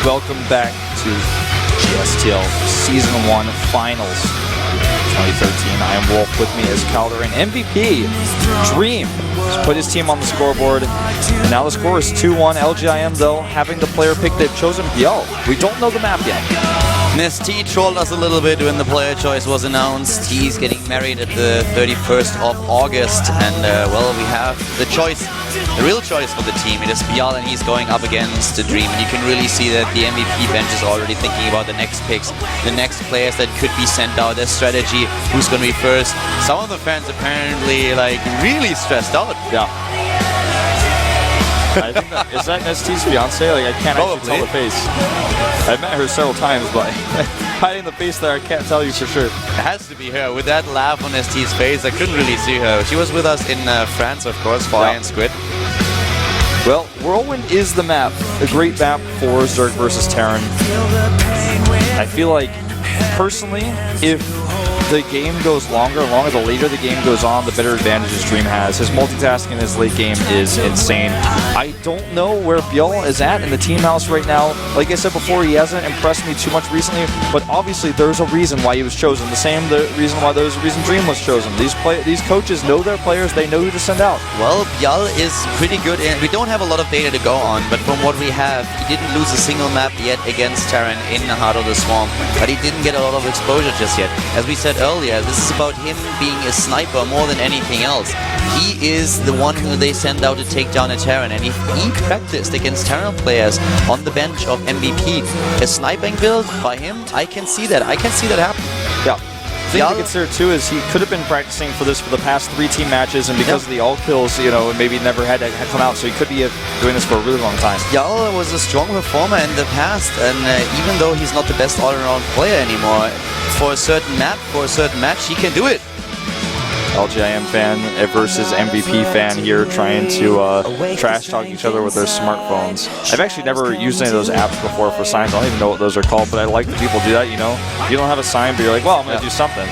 welcome back to GSTL Season 1 Finals 2013. I am Wolf, with me as Calder, and MVP Dream has put his team on the scoreboard. And now the score is 2-1. LGIM, though, having the player pick, they've chosen Byul. We don't know the map yet. T trolled us a little bit when the player choice was announced. He's getting married at the 31st of August, and well, we have the choice, the real choice for the team. It is Byul, and he's going up against the Dream, and you can really see that the MVP bench is already thinking about the next picks, the next players that could be sent out, their strategy, who's going to be first. Some of the fans apparently like really stressed out. Yeah. I think that, is that Nest's fiance? Like, I can't actually tell the face. I've met her several times, but hiding the face there, I can't tell you for sure. It has to be her. With that laugh on Nest's face, I couldn't really see her. She was with us in France, of course, for Iron Squid. Well, Whirlwind is the map. A great map for Zerg versus Terran. I feel like, personally, if the game goes longer and longer, the later the game goes on, the better advantages Dream has. His multitasking in his late game is insane. I don't know where Byul is at in the team house right now. Like I said before, he hasn't impressed me too much recently, but obviously there's a reason why he was chosen. The reason why there's a reason Dream was chosen. These coaches know their players, they know who to send out. Well, Byul is pretty good, and we don't have a lot of data to go on, but from what we have, he didn't lose a single map yet against Terran in the Heart of the Swarm, but he didn't get a lot of exposure just yet. As we said earlier, this is about him being a sniper more than anything else. He is the one who they send out to take down a Terran, and if he practiced against Terran players on the bench of MVP, a sniping build by him, I can see that. I can see that happen. Yeah. The thing to consider too is he could have been practicing for this for the past 3 team matches, and because of the all kills, you know, maybe never had to come out, so he could be doing this for a really long time. Byul was a strong performer in the past, and even though he's not the best all-around player anymore, for a certain map, for a certain match, he can do it. LGIM fan versus MVP fan here, trying to trash talk each other with their smartphones. I've actually never used any of those apps before for signs. I don't even know what those are called, but I like that people do that, you know? You don't have a sign, but you're like, well, I'm going to do something.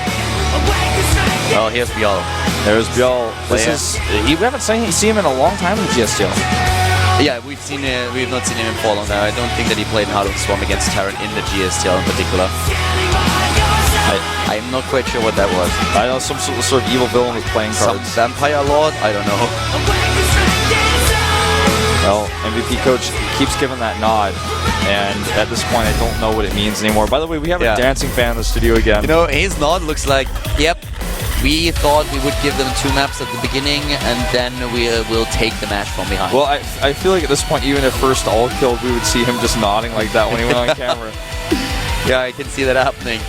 Well, here's Byul. There's Byul. We haven't seen him in a long time in the GSTL. Yeah, we've not seen him in for long now. I don't think that he played in Heart of the Swarm against Terran in the GSTL in particular. I'm not quite sure what that was. I know some sort of evil villain with playing cards. Some vampire lord? I don't know. Well, MVP coach keeps giving that nod, and at this point I don't know what it means anymore. By the way, we have a dancing fan in the studio again. You know, his nod looks like, yep, we thought we would give them 2 maps at the beginning, and then we will take the match from behind. Well, I feel like at this point, even if first all killed, we would see him just nodding like that when he went on camera. Yeah, I can see that happening.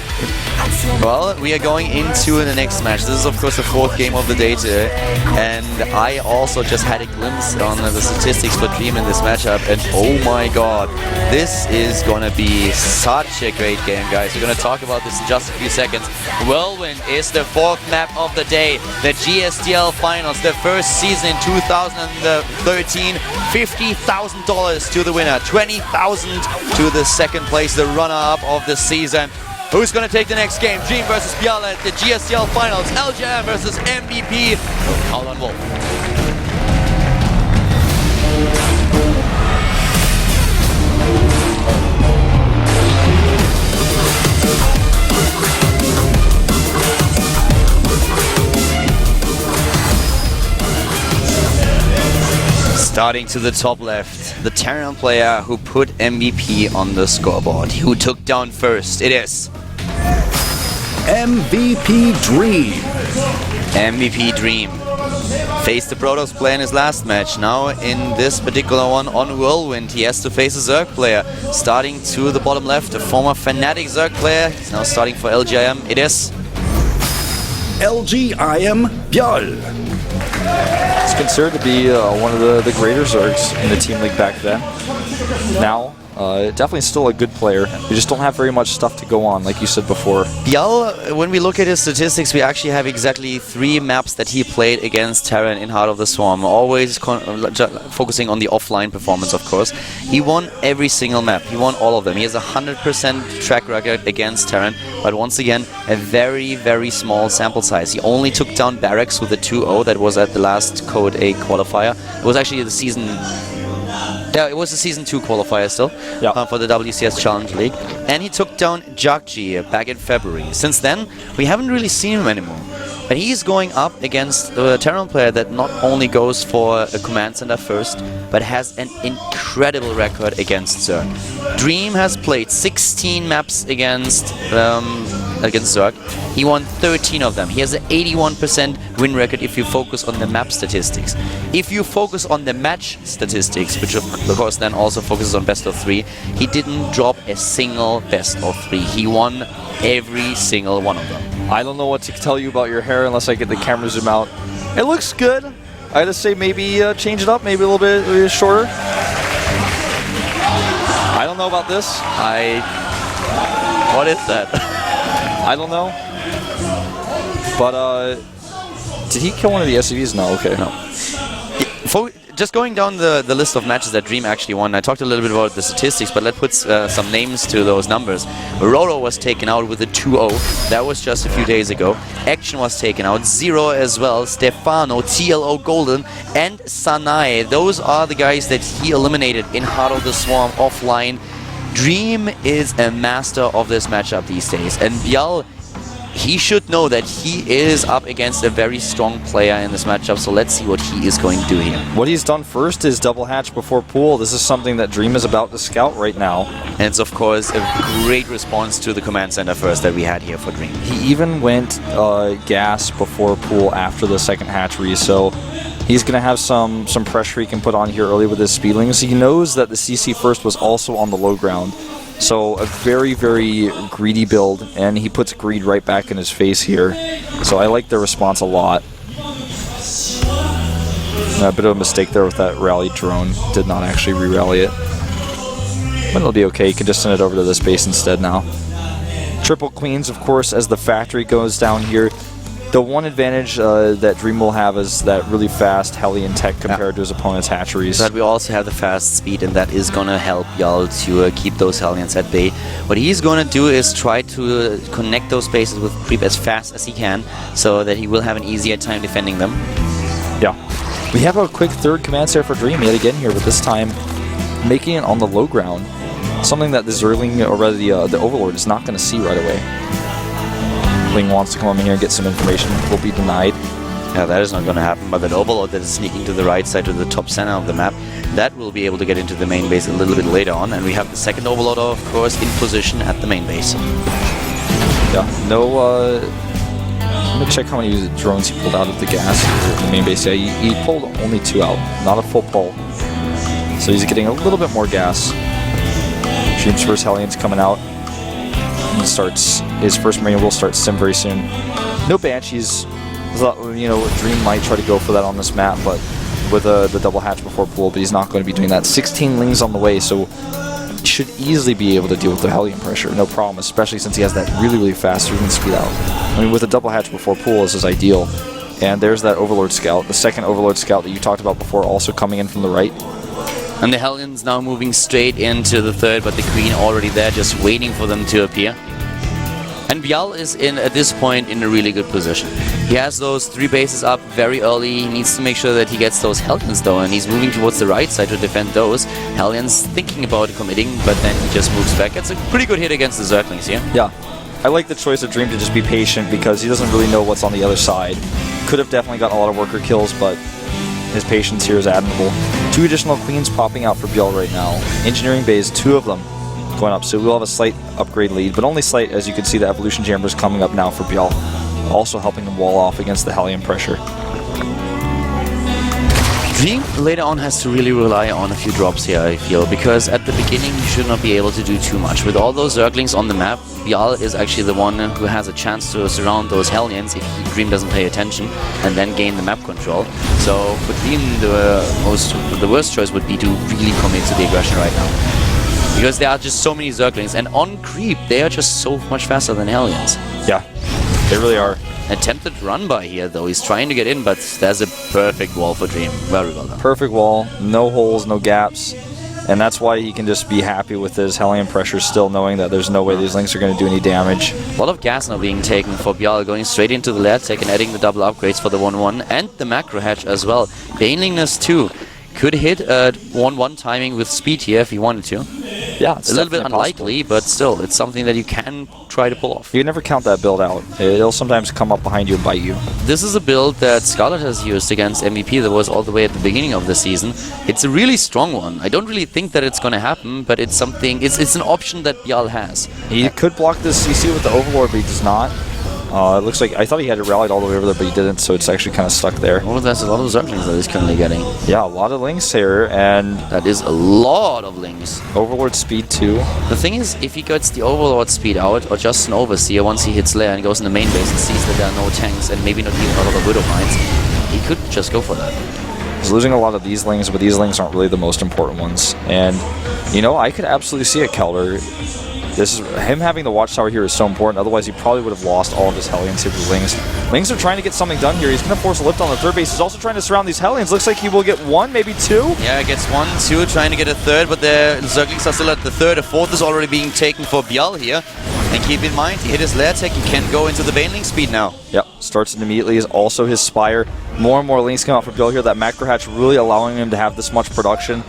Well, we are going into the next match. This is, of course, the 4th game of the day today. And I also just had a glimpse on the statistics for Dream in this matchup. And oh my god, this is going to be such a great game, guys. We're going to talk about this in just a few seconds. Whirlwind is the 4th map of the day. The GSTL Finals, the first season in 2013. $50,000 to the winner. $20,000 to the 2nd place, the runner-up of the season. Who's going to take the next game? Dream versus Byul at the GSTL Finals. LGIM versus MVP. Hold on, Wolf. Starting to the top left, the Terran player who put MVP on the scoreboard. Who took down first? It is MVP Dream. MVP Dream faced the Protoss player in his last match. Now in this particular one on Whirlwind, he has to face a Zerg player. Starting to the bottom left, a former Fnatic Zerg player. He's now starting for LGIM. It is LGIM Byul. It's considered to be one of the greater Zergs in the Team League back then. Now, definitely still a good player. We just don't have very much stuff to go on, like you said before. Byul, when we look at his statistics, we actually have exactly 3 maps that he played against Terran in Heart of the Swarm. Always focusing on the offline performance, of course. He won every single map. He won all of them. He has a 100% track record against Terran, but once again, a very, very small sample size. He only took down Barracks with a 2-0 that was at the last Code A qualifier. It was actually the season Yeah, it was a Season 2 qualifier still for the WCS Challenge League. And he took down Jakji back in February. Since then, we haven't really seen him anymore. But he's going up against a Terran player that not only goes for a command center first, but has an incredible record against Zerg. Dream has played 16 maps against Zerg. He won 13 of them. He has an 81% win record if you focus on the map statistics. If you focus on the match statistics, which of course then also focuses on best of 3, he didn't drop a single best of 3. He won every single one of them. I don't know what to tell you about your hair unless I get the camera zoom out. It looks good. I gotta say maybe change it up, maybe a little bit shorter. I don't know about this. What is that? I don't know. But did he kill one of the SCVs? No, okay. No. Just going down the list of matches that Dream actually won, I talked a little bit about the statistics, but let's put some names to those numbers. Roro was taken out with a 2-0. That was just a few days ago. Action was taken out. Zero as well. Stefano, TLO Golden, and Sanai. Those are the guys that he eliminated in Heart of the Swarm offline. Dream is a master of this matchup these days. And Byul, he should know that he is up against a very strong player in this matchup, so let's see what he is going to do here. What he's done first is double hatch before pool. This is something that Dream is about to scout right now. And it's of course a great response to the command center first that we had here for Dream. He even went gas before pool after the second hatchery, so he's going to have some pressure he can put on here early with his speedlings. He knows that the CC first was also on the low ground. So a very, very greedy build, and he puts greed right back in his face here. So I like the response a lot. A bit of a mistake there with that rally drone. Did not actually re-rally it. But it'll be okay. You can just send it over to this base instead now. Triple Queens, of course, as the factory goes down here. The one advantage that Dream will have is that really fast Hellion tech compared to his opponent's hatcheries. But we also have the fast speed, and that is going to help Byul to keep those Hellions at bay. What he's going to do is try to connect those bases with creep as fast as he can, so that he will have an easier time defending them. Yeah. We have a quick third command center for Dream yet again here, but this time making it on the low ground. Something that the Zerling, or rather the Overlord, is not going to see right away. Ling wants to come over here and get some information, will be denied. Yeah, that is not going to happen, but that Overlord that is sneaking to the right side to the top center of the map, that will be able to get into the main base a little bit later on, and we have the second Overlord, of course, in position at the main base. Yeah, no, let me check how many drones he pulled out of the gas at the main base. Yeah, he pulled only 2 out, not a full pull. So he's getting a little bit more gas. Dream's first Hellion's coming out. He starts, his first Marine will start sim very soon. No Banshees. You know, Dream might try to go for that on this map, but with the double hatch before pool, but he's not going to be doing that. 16 Lings on the way, so he should easily be able to deal with the Hellion pressure, no problem, especially since he has that really, really fast movement speed out. I mean, with a double hatch before pool, this is ideal. And there's that Overlord Scout, the second Overlord Scout that you talked about before, also coming in from the right. And the Hellions now moving straight into the third, but the Queen already there, just waiting for them to appear. And Byul is at this point in a really good position. He has those 3 bases up very early. He needs to make sure that he gets those Hellions though, and he's moving towards the right side to defend those. Hellions thinking about committing, but then he just moves back. It's a pretty good hit against the Zerglings here. Yeah. I like the choice of Dream to just be patient because he doesn't really know what's on the other side. Could have definitely gotten a lot of worker kills, but his patience here is admirable. 2 additional Queens popping out for Byul right now. Engineering bays, 2 of them going up, so we'll have a slight upgrade lead, but only slight, as you can see the Evolution Chamber is coming up now for Byul, also helping him wall off against the Hellion pressure. Dream later on has to really rely on a few drops here, I feel, because at the beginning he should not be able to do too much. With all those Zerglings on the map, Byul is actually the one who has a chance to surround those Hellions if Dream doesn't pay attention and then gain the map control. So for Dream, the worst choice would be to really commit to the aggression right now. Because there are just so many Zerglings, and on creep, they are just so much faster than Hellions. Yeah, they really are. Attempted run by here though, he's trying to get in, but there's a perfect wall for Dream. Very well done. Perfect wall, no holes, no gaps, and that's why he can just be happy with his Hellion pressure still, knowing that there's no way these links are going to do any damage. A lot of gas now being taken for Byul, going straight into the lair tech and adding the double upgrades for the 1-1 and the macro hatch as well. Banelingness too. could hit 1-1 timing with speed here if he wanted to. Yeah, it's a little bit definitely unlikely, but still, it's something that you can try to pull off. You never count that build out. It'll sometimes come up behind you and bite you. This is a build that Scarlet has used against MVP that was all the way at the beginning of the season. It's a really strong one. I don't really think that it's going to happen, but it's something. It's an option that Byul has. He could block this CC with the Overlord, but he does not. It looks like I thought he had it rallied all the way over there, but he didn't, so it's actually kind of stuck there. Oh, that's a lot of Zerglings that he's currently getting. Yeah, a lot of links here, and that is a lot of links. Overlord speed too. The thing is, if he gets the Overlord speed out, or just an Overseer once he hits Lair and goes in the main base and sees that there are no tanks and maybe not even a lot of Widow Mines, he could just go for that. He's losing a lot of these links, but these links aren't really the most important ones. And, you know, I could absolutely see it, Kelder. This is him having the watchtower here is so important. Otherwise, he probably would have lost all of his Hellions here with Lings. Lings are trying to get something done here. He's going to force a lift on the third base. He's also trying to surround these Hellions. Looks like he will get one, maybe two. Yeah, gets 1, 2, trying to get a third, but the Zerglings are still at the third. A fourth is already being taken for Byul here. And keep in mind, he hit his Lair tech. He can go into the Baneling speed now. Yep, starts it immediately. Is also his Spire. More and more Lings come out for Byul here. That Macro Hatch really allowing him to have this much production.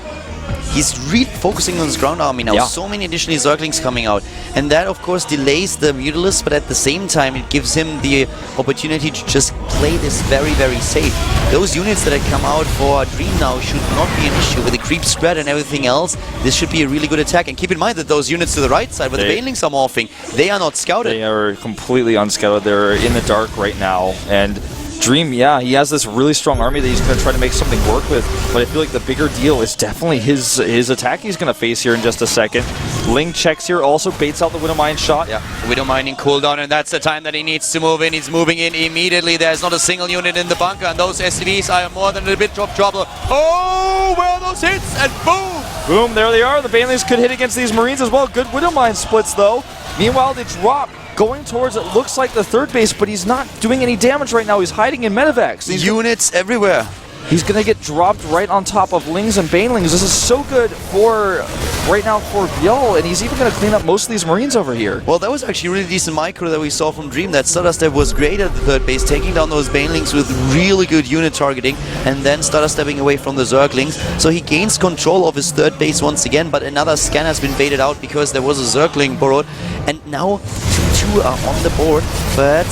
He's really focusing on his ground army now. Yeah. So many additional Zerglings coming out. And that, of course, delays the Mutalisk, but at the same time, it gives him the opportunity to just play this very, very safe. Those units that come out for Dream now should not be an issue. With the creep spread and everything else, this should be a really good attack. And keep in mind that those units to the right side, where the Banelings are morphing, they are not scouted. They are completely unscouted. They're in the dark right now. And Dream, yeah, he has this really strong army that he's going to try to make something work with, but I feel like the bigger deal is definitely his attack he's going to face here in just a second. Ling checks here, also baits out the Widowmine shot. Yeah, Widowmine in cooldown, and that's the time that he needs to move in. He's moving in immediately. There's not a single unit in the bunker, and those SCVs are more than a bit of trouble. Oh, where are those hits? And boom! Boom, there they are. The Banelings could hit against these Marines as well. Good Widowmine splits, though. Meanwhile, they drop. Going towards it looks like the third base, but he's not doing any damage right now. He's hiding in medevacs. Units everywhere. He's going to get dropped right on top of Lings and Banelings. This is so good for right now for Byul, and he's even going to clean up most of these Marines over here. Well, that was actually a really decent micro that we saw from Dream. That Stutterstep was great at the third base, taking down those Banelings with really good unit targeting, and then Stutterstepping away from the Zerglings. So he gains control of his third base once again, but another scan has been baited out because there was a Zergling borrowed, and now 2-2 are on the board, but...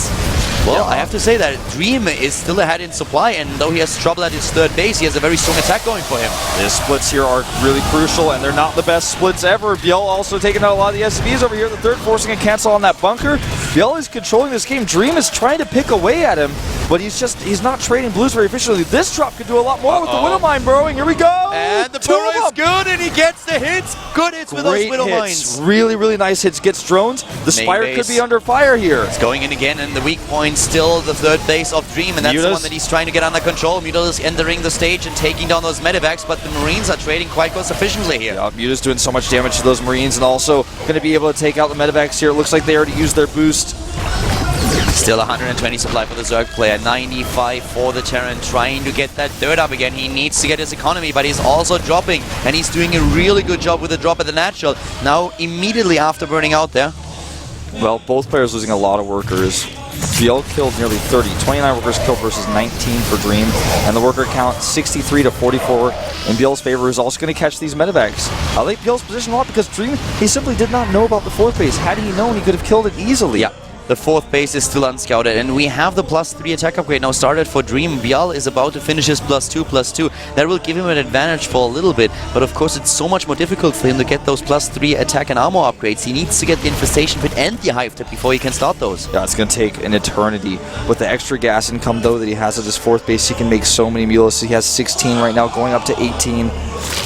Well, I have to say that Dream is still ahead in supply, and though he has trouble at his third base, he has a very strong attack going for him. His splits here are really crucial, and they're not the best splits ever. Byul also taking out a lot of the SCVs over here. The third forcing a cancel on that bunker. Byul is controlling this game. Dream is trying to pick away at him, but he's not trading blues very efficiently. This drop could do a lot more with the Widowmine burrowing. Here we go! And the burrow is good, and he gets the hits. Good hits with those Widowmines. Really, really nice hits. Gets drones. The Spire could be under fire here. It's going in again, and the weak point still the third base of Dream, and that's the one that he's trying to get under control. Mutalisk entering the stage and taking down those medevacs, but the Marines are trading quite cost efficiently here. Yeah, Muta's doing so much damage to those Marines, and also going to be able to take out the medevacs here. It looks like they already used their boost. Still 120 supply for the Zerg player, 95 for the Terran, trying to get that third up again. He needs to get his economy, but he's also dropping, and he's doing a really good job with the drop at the natural. Now, immediately after burning out there. Well, both players losing a lot of workers. Byul killed nearly 30, 29 workers killed versus 19 for Dream, and the worker count 63 to 44 in Byul's favor, is also going to catch these medevacs. I like Byul's position a lot because Dream, he simply did not know about the fourth base. Had he known, he could have killed it easily. Yeah. The fourth base is still unscouted, and we have the +3 attack upgrade now started for Dream. Byul is about to finish his +2/+2. That will give him an advantage for a little bit, but of course it's so much more difficult for him to get those +3 attack and armor upgrades. He needs to get the Infestation Pit and the Hive Tip before he can start those. Yeah, it's going to take an eternity. With the extra gas income, though, that he has at his fourth base, he can make so many Mutalisks. He has 16 right now, going up to 18.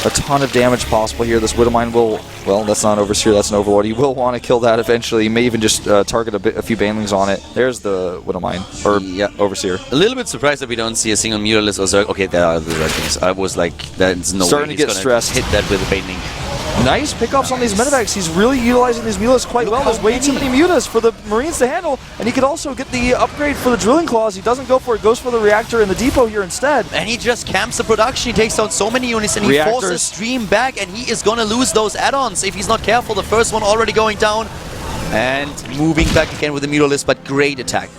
A ton of damage possible here. This Widowmine will, well, that's not an Overseer, that's an Overlord. He will want to kill that eventually. He may even just target a few Banelings on it. There's the Widowmine, or Overseer. A little bit surprised that we don't see a single Mutalisk or Zerg. Okay, there are the Zerglings. I was like, there's no Starting way to he's get gonna stressed. hit that with a Baneling. Nice pickups on these medevacs. He's really utilizing these Mutalisks quite well. There's way too many Mutas for the Marines to handle, and he could also get the upgrade for the Drilling Claws. He doesn't go for it, goes for the Reactor and the Depot here instead. And he just camps the production. He takes down so many units, and he forces Dream back, and he is gonna lose those add-ons if he's not careful. The first one already going down, and moving back again with the Mutalisk, but great attack.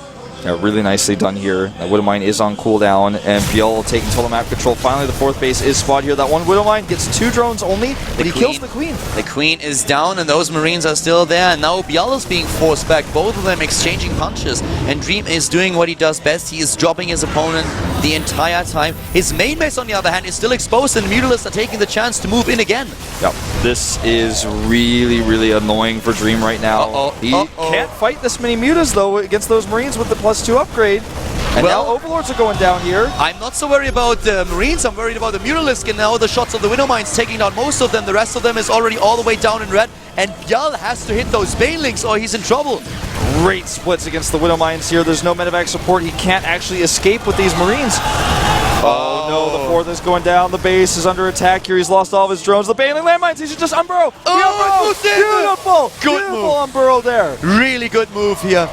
Yeah, really nicely done here. That Widowmine is on cooldown, and Byul taking total map control. Finally, the 4th base is spotted here. That one Widowmine gets 2 drones only, but he kills the Queen. The Queen is down, and those Marines are still there. And now Byul is being forced back, both of them exchanging punches. And Dream is doing what he does best. He is dropping his opponent the entire time. His main base, on the other hand, is still exposed, and the Mutalisks are taking the chance to move in again. Yep. This is really, really annoying for Dream right now. He can't fight this many mutas, though, against those Marines with the +2 upgrade. And now Overlords are going down here. I'm not so worried about the Marines, I'm worried about the Mutalisk, and now the shots of the Widowmines taking down most of them. The rest of them is already all the way down in red, and Byul has to hit those Banelings or he's in trouble. Great splits against the Widowmines here. There's no medevac support. He can't actually escape with these Marines. Oh no, the 4th is going down. The base is under attack here. He's lost all of his drones. The Baneling landmines, he should just unburrow. Beautiful! Good Beautiful move. unburrow there. Really good move here.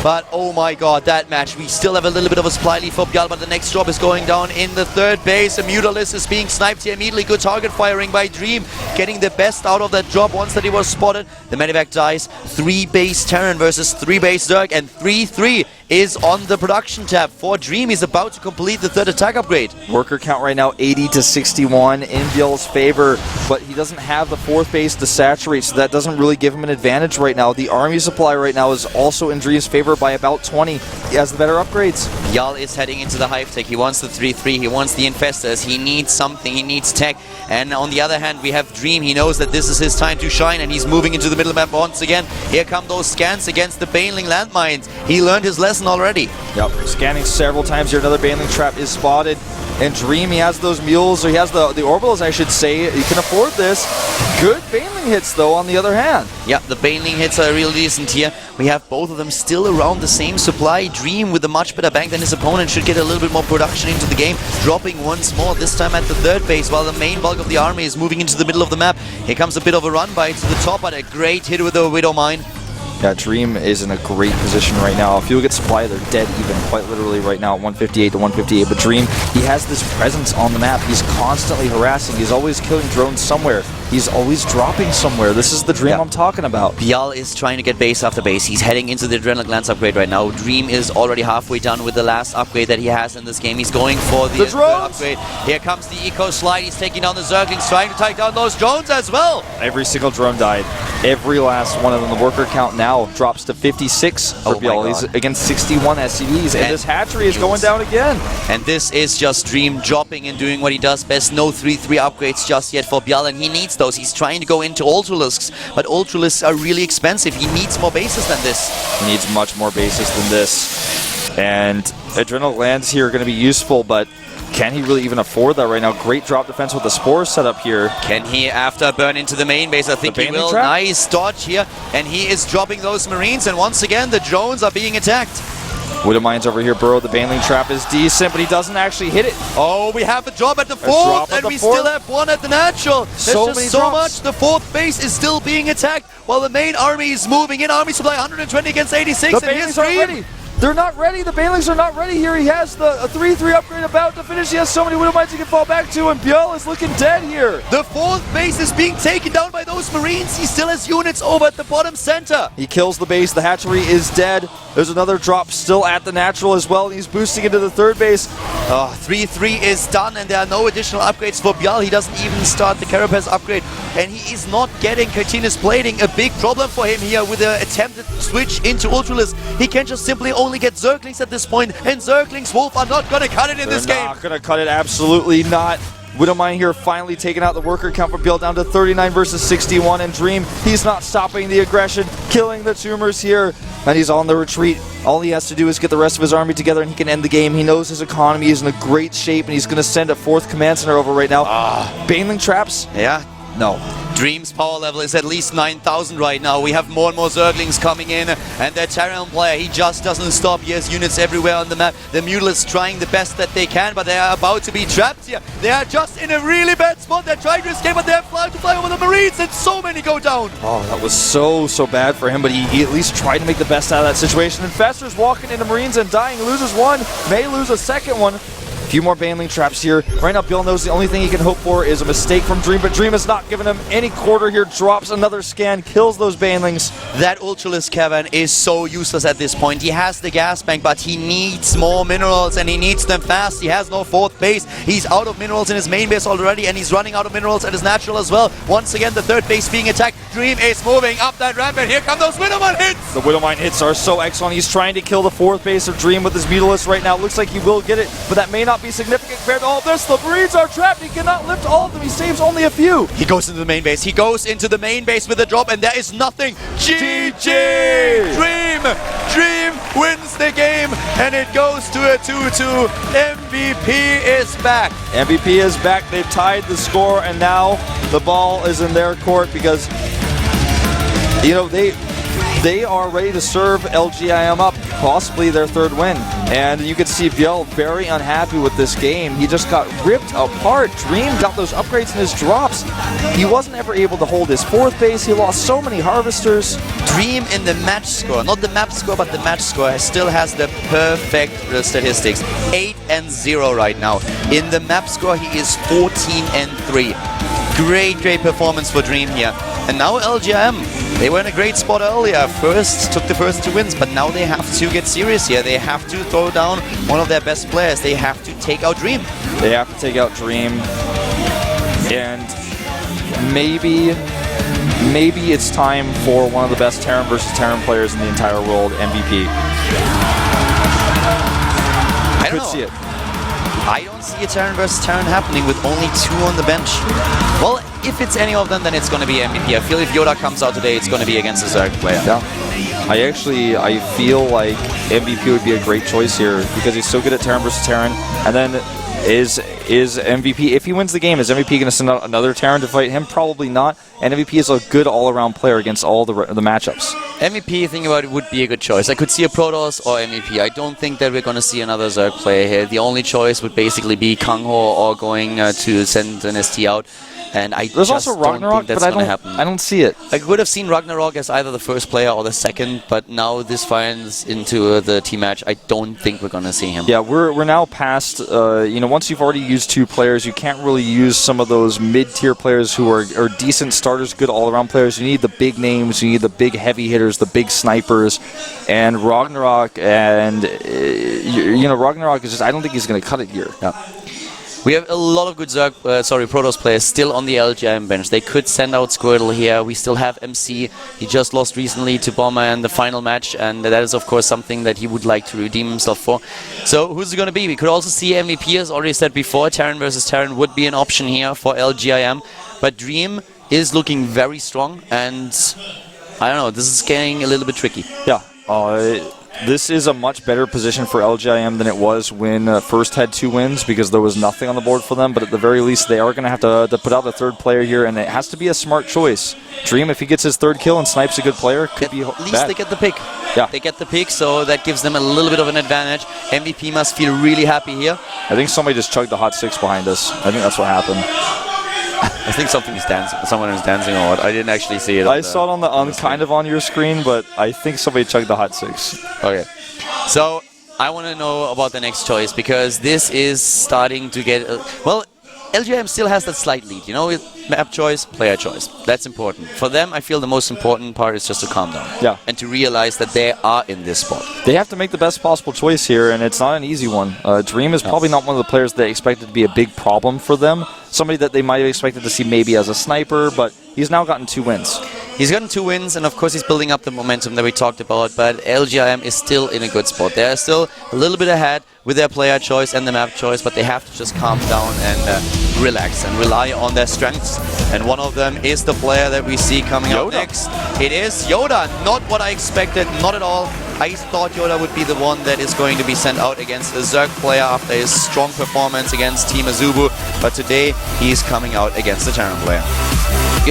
But oh my god, that match. We still have a little bit of a supply lead for Byul, but the next drop is going down in the 3rd base. A Mutalisk is being sniped here immediately. Good target firing by Dream, getting the best out of that drop once that he was spotted. The medevac dies. 3 base Terran versus 3 base Zerg, and 3-3 is on the production tab for Dream. He's about to complete the 3rd attack upgrade. Worker count right now 80 to 61 in Byul's favor, but he doesn't have the 4th base to saturate, so that doesn't really give him an advantage right now. The army supply right now is also in Dream's favor by about 20. He has the better upgrades. Byul is heading into the hive tech. He wants the 3-3. He wants the infestors. He needs something. He needs tech. And on the other hand, we have Dream. He knows that this is his time to shine, and he's moving into the middle map once again. Here come those scans against the Baneling landmines. He learned his lesson already. Yep, scanning several times here. Another Baneling trap is spotted. And Dream, he has those mules, or he has the orbitals, I should say. He can afford this. Good Baneling hits, though, on the other hand. Yeah, the Baneling hits are real decent here. We have both of them still around the same supply. Dream, with a much better bank than his opponent, should get a little bit more production into the game, dropping once more, this time at the 3rd base, while the main bulk of the army is moving into the middle of the map. Here comes a bit of a run by to the top, but a great hit with the Widowmine. Yeah, Dream is in a great position right now. If you get supply, they're dead even, quite literally right now, 158 to 158. But Dream, he has this presence on the map. He's constantly harassing. He's always killing drones somewhere. He's always dropping somewhere. This is the Dream I'm talking about. Byul is trying to get base after base. He's heading into the Adrenaline Glance upgrade right now. Dream is already halfway done with the last upgrade that he has in this game. He's going for the upgrade. Here comes the Eco Slide. He's taking down the Zerglings, trying to take down those drones as well. Every single drone died. Every last one of them. The worker count now drops to 56 for Byul. He's against 61 SCVs, and this hatchery is going down again. And this is just Dream dropping and doing what he does best. No 3-3 upgrades just yet for Byul, and he needs those. He's trying to go into Ultralisks, but Ultralisks are really expensive. He needs more bases than this. He needs much more bases than this. And Adrenal Lands here are going to be useful, but can he really even afford that right now? Great drop defense with the Spores set up here. Can he, after burn into the main base? I think he will. Trap? Nice dodge here, and he is dropping those Marines, and once again, the drones are being attacked. Widowmines over here, burrow. The Baneling trap is decent, but he doesn't actually hit it. Oh, we have a drop at the 4th, and we still have one at the natural. There's just so much. The 4th base is still being attacked, while the main army is moving in. Army supply 120 against 86, and here's Dream. They're not ready. The Banelings are not ready here. He has the 3-3 upgrade about to finish. He has so many Widowmines he can fall back to, and Byul is looking dead here. The 4th base is being taken down by those Marines. He still has units over at the bottom center. He kills the base. The hatchery is dead. There's another drop still at the natural as well. He's boosting into the 3rd base. 3-3 is done, and there are no additional upgrades for Byul. He doesn't even start the Carapace upgrade, and he is not getting continuous plating. A big problem for him here with the attempted switch into Ultralisk. He can just simply only get Zerglings at this point, and Zerglings Wolf are not going to cut it in this game. They're not going to cut it, absolutely not. Widowmine here finally taking out the worker count for Byul down to 39 versus 61, and Dream, he's not stopping the aggression, killing the tumors here, and he's on the retreat. All he has to do is get the rest of his army together and he can end the game. He knows his economy is in a great shape, and he's going to send a 4th command center over right now. Baneling traps? Yeah. No. Dream's power level is at least 9,000 right now. We have more and more Zerglings coming in, and the Terran player, he just doesn't stop. He has units everywhere on the map. The Mutalisks trying the best that they can, but they are about to be trapped here. They are just in a really bad spot. They're trying to escape, but they're to fly over the Marines, and so many go down. Oh, that was so bad for him, but he at least tried to make the best out of that situation. Infestor's walking into Marines and dying, loses one, may lose a second one. A few more Baneling traps here. Right now, Byul knows the only thing he can hope for is a mistake from Dream, but Dream is not giving him any quarter here. Drops another scan, kills those Banelings. That Ultralisk Cavern is so useless at this point. He has the gas bank, but he needs more minerals, and he needs them fast. He has no fourth base. He's out of minerals in his main base already, and he's running out of minerals at his natural as well. Once again, the third base being attacked. Dream is moving up that ramp, and here come those Widowmine hits! The Widowmine hits are so excellent. He's trying to kill the fourth base of Dream with his Mutalisk right now. Looks like he will get it, but that may not be significant compared to all of this. The Breeds are trapped. He cannot lift all of them. He saves only a few. He goes into the main base. He goes into the main base with a drop, and there is nothing. GG! Dream wins the game, and it goes to a 2-2. MVP is back. MVP is back. They've tied the score, and now the ball is in their court because, you know, they are ready to serve LGIM up, possibly their third win. And you can see Byul very unhappy with this game. He just got ripped apart. Dream got those upgrades in his drops. He wasn't ever able to hold his fourth base. He lost so many harvesters. Dream in the match score, not the map score, but the match score, still has the perfect statistics. 8-0 right now. In the map score, he is 14-3. Great performance for Dream here. And now LGIM, they were in a great spot earlier. Took the first 2 wins, but now they have to get serious here. They have to throw down one of their best players. They have to take out Dream. They have to take out Dream. And maybe it's time for one of the best Terran versus Terran players in the entire world, MVP. I don't know. See it. I don't see a Terran versus Terran happening with only 2 on the bench. Well, if it's any of them, then it's going to be MVP. I feel if Yoda comes out today, it's going to be against a Zerg player. Yeah. I feel like MVP would be a great choice here because he's so good at Terran versus Terran. And then is MVP, if he wins the game, is MVP going to send out another Terran to fight him? Probably not. And MVP is a good all-around player against all the matchups. MVP, think about it, would be a good choice. I could see a Protoss or MVP. I don't think that we're going to see another Zerg player here. The only choice would basically be Kangho or going to send an ST out. And There's also Ragnarok, but I don't see it. I would have seen Ragnarok as either the first player or the second, but now this finds into the team match. I don't think we're going to see him. Yeah, we're now past, once you've already used 2 players, you can't really use some of those mid-tier players who are decent starters, good all-around players. You need the big names, you need the big heavy hitters, the big snipers, and Ragnarok, and, Ragnarok is just, I don't think he's going to cut it here. Yeah. We have a lot of good Protoss players still on the LGIM bench. They could send out Squirtle here. We still have MC. He just lost recently to Bomber in the final match, and that is, of course, something that he would like to redeem himself for. So who's it going to be? We could also see MVP, as already said before. Terran versus Terran would be an option here for LGIM. But Dream is looking very strong, and I don't know, this is getting a little bit tricky. Yeah. This is a much better position for LGIM than it was when first had 2 wins because there was nothing on the board for them, but at the very least they are going to have to put out a third player here, and it has to be a smart choice. Dream, if he gets his 3rd kill and snipes a good player, could be bad. At least they get the pick. Yeah. They get the pick, so that gives them a little bit of an advantage. MVP must feel really happy here. I think somebody just chugged the hot 6 behind us. I think that's what happened. I think someone is dancing or what. I didn't actually see it. I saw it kind of on your screen, but I think somebody chugged the hot 6. Okay. So I want to know about the next choice because this is starting to get... LGIM still has that slight lead, with map choice, player choice. That's important. For them, I feel the most important part is just to calm down. Yeah. And to realize that they are in this spot. They have to make the best possible choice here, and it's not an easy one. Dream is probably not one of the players they expected to be a big problem for them. Somebody that they might have expected to see maybe as a sniper, but he's now gotten 2 wins. He's gotten 2 wins, and of course he's building up the momentum that we talked about, but LGIM is still in a good spot. They're still a little bit ahead with their player choice and the map choice, but they have to just calm down and relax and rely on their strengths. And one of them is the player that we see coming out next. It is Yoda. Not what I expected, not at all. I thought Yoda would be the one that is going to be sent out against a Zerg player after his strong performance against Team Azubu, but today he's coming out against the Terran player.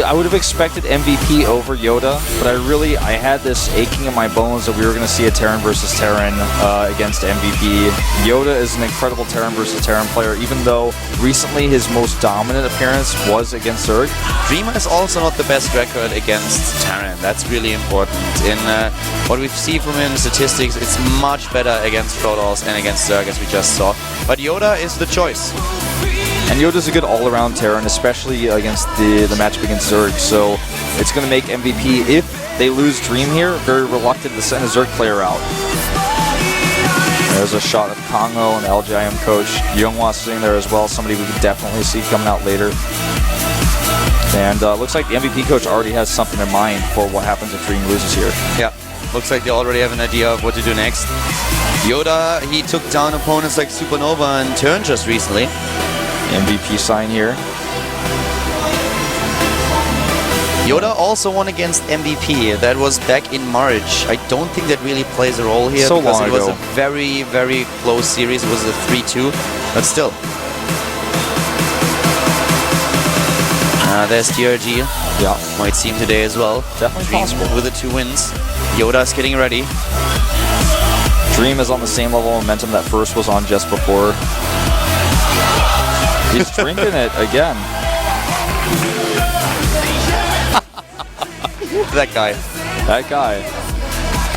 I would have expected MVP over Yoda, but I had this aching in my bones that we were going to see a Terran versus Terran against MVP. Yoda is an incredible Terran versus Terran player, even though recently his most dominant appearance was against Zerg. Dreamer is also not the best record against Terran. That's really important. In what we've seen from him in statistics, it's much better against Protoss and against Zerg, as we just saw. But Yoda is the choice. And Yoda's a good all-around Terran, especially against the matchup against Zerg, so it's going to make MVP, if they lose Dream here, very reluctant to send a Zerg player out. There's a shot of Kongo and the LGIM coach. Younghwa sitting there as well, somebody we could definitely see coming out later. And looks like the MVP coach already has something in mind for what happens if Dream loses here. Yeah, looks like they already have an idea of what to do next. Yoda, he took down opponents like Supernova and Turn just recently. MVP sign here. Yoda also won against MVP. That was back in March. I don't think that really plays a role here So because long it was ago. a very, very close series. It was a 3-2, but still. There's TRG. Yeah, Might see him today as well. definitely Dream possible. with the 2 wins. Yoda's getting ready. Dream is on the same level of momentum that First was on just before. He's drinking it again. That guy. That guy.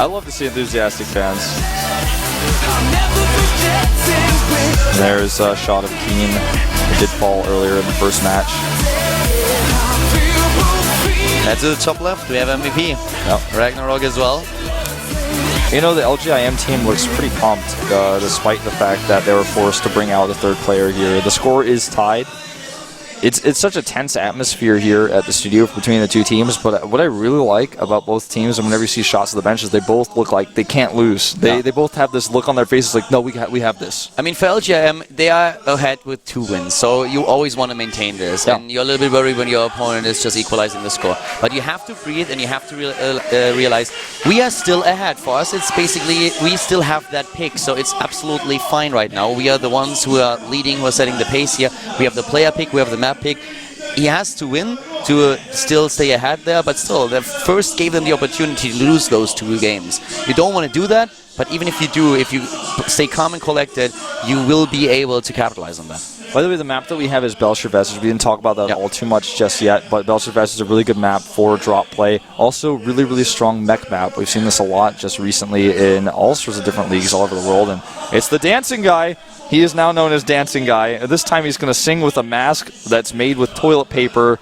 I love to see enthusiastic fans. There's a shot of Keen. It did fall earlier in the first match. That's to the top left. We have MVP. Yep. Ragnarok as well. You know, the LGIM team looks pretty pumped, despite the fact that they were forced to bring out the third player here. The score is tied. It's such a tense atmosphere here at the studio between the two teams, but what I really like about both teams, and whenever you see shots of the benches, they both look like they can't lose. They both have this look on their faces like, no, we have this. I mean, for LGIM, they are ahead with 2 wins, so you always want to maintain this. Yeah. And you're a little bit worried when your opponent is just equalizing the score. But you have to breathe, and you have to realize we are still ahead. For us, it's basically, we still have that pick, so it's absolutely fine right now. We are the ones who are leading, who are setting the pace here. We have the player pick, we have the map pick. He has to win to still stay ahead there, but still, the First gave them the opportunity to lose those 2 games. You don't want to do that, but even if you do, if you stay calm and collected, you will be able to capitalize on that. By the way, the map that we have is Belcher Vestige. We didn't talk about that all too much just yet, but Belcher Vestige is a really good map for drop play. Also, really, really strong mech map. We've seen this a lot just recently in all sorts of different leagues all over the world, and it's the dancing guy. He is now known as Dancing Guy. This time he's going to sing with a mask that's made with toilet paper,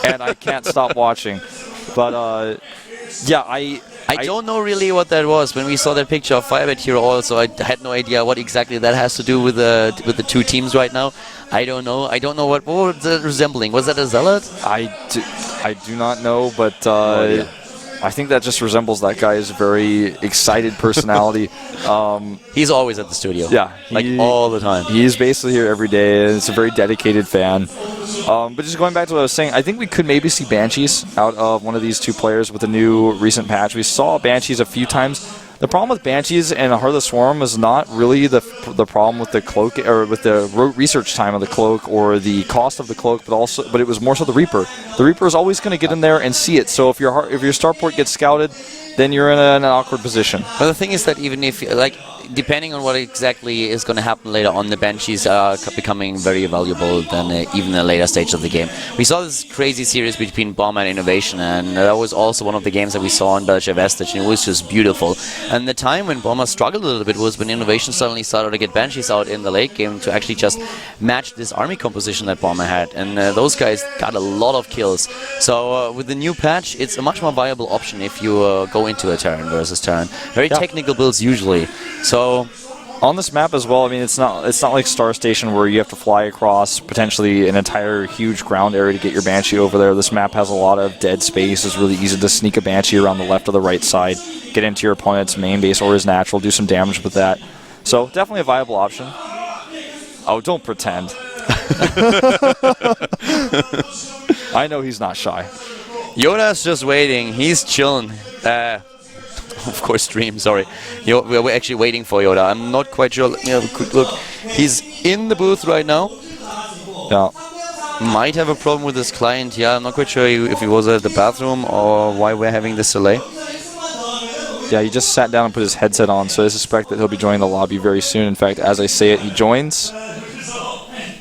and I can't stop watching. But, yeah, I don't know really what that was. When we saw that picture of Firebat Hero also, I had no idea what exactly that has to do with the 2 teams right now. I don't know. I don't know what was it resembling. Was that a zealot? I do not know, but I think that just resembles that guy's very excited personality. He's always at the studio. Yeah. Like all the time. He's basically here every day. It's a very dedicated fan. But just going back to what I was saying, I think we could maybe see Banshees out of one of these 2 players with a new recent patch. We saw Banshees a few times. The problem with Banshees and Heart of the Swarm is not really the problem with the cloak or with the research time of the cloak or the cost of the cloak, but it was more so the Reaper. The Reaper is always going to get in there and see it. So if your starport gets scouted, then you're in an awkward position. But the thing is that even if, like, depending on what exactly is going to happen later on, the Banshees are becoming very valuable than even in a later stage of the game. We saw this crazy series between Bomber and Innovation, and that was also one of the games that we saw on Belcher Vestige, and it was just beautiful. And the time when Bomber struggled a little bit was when Innovation suddenly started to get Banshees out in the late game to actually just match this army composition that Bomber had, and those guys got a lot of kills. So with the new patch, it's a much more viable option if you go into a Terran versus Terran. Very technical builds usually. So on this map as well, I mean, it's not like Star Station where you have to fly across potentially an entire huge ground area to get your Banshee over there. This map has a lot of dead space. It's really easy to sneak a Banshee around the left or the right side, get into your opponent's main base or his natural, do some damage with that. So definitely a viable option. Oh, don't pretend. I know he's not shy. Yoda's just waiting. He's chilling. Of course, Dream, sorry. We're actually waiting for Yoda. I'm not quite sure. Let me have a quick look. He's in the booth right now. Yeah. might have a problem with his client. Yeah, I'm not quite sure if he was at the bathroom or why we're having this delay. Yeah, he just sat down and put his headset on, so I suspect that he'll be joining the lobby very soon. In fact, as I say it, he joins.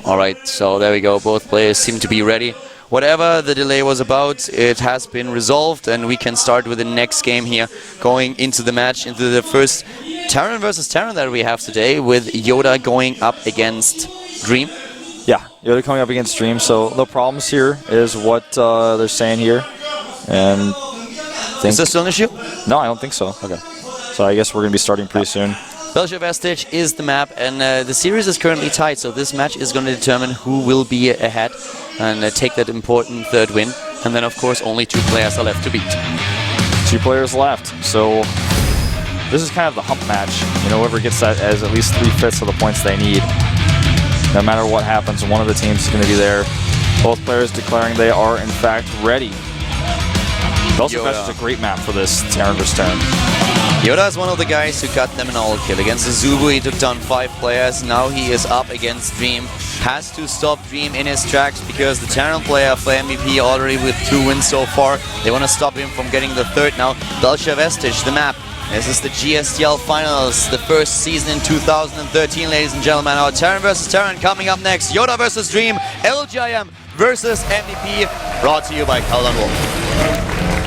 Alright, so there we go. Both players seem to be ready. Whatever the delay was about, it has been resolved, and we can start with the next game here, going into the match, into the first Terran versus Terran that we have today, with Yoda going up against Dream. Yeah, Yoda coming up against Dream, so the problems here is what they're saying here. And Is this still an issue? No, I don't think so. Okay. So I guess we're going to be starting pretty soon. Belgium Vestige is the map, and the series is currently tied, so this match is going to determine who will be ahead and take that important third win. And then, of course, only 2 players are left to beat. 2 players left, so this is kind of the hump match. You know, whoever gets that as at least 3/5 of the points they need. No matter what happens, one of the teams is going to be there. Both players declaring they are, in fact, ready. Belgium Vestige is a great map for this Terran vs. Terran. Yoda is one of the guys who got them an all kill. Against the Zubu, he took down 5 players. Now he is up against Dream. Has to stop Dream in his tracks because the Terran player for MVP already with 2 wins so far. They want to stop him from getting the 3rd now. Belgium Vestige, the map. This is the GSTL Finals, the first season in 2013, ladies and gentlemen. Our Terran vs. Terran coming up next. Yoda vs. Dream, LGIM versus MVP. Brought to you by Caldan Wolf.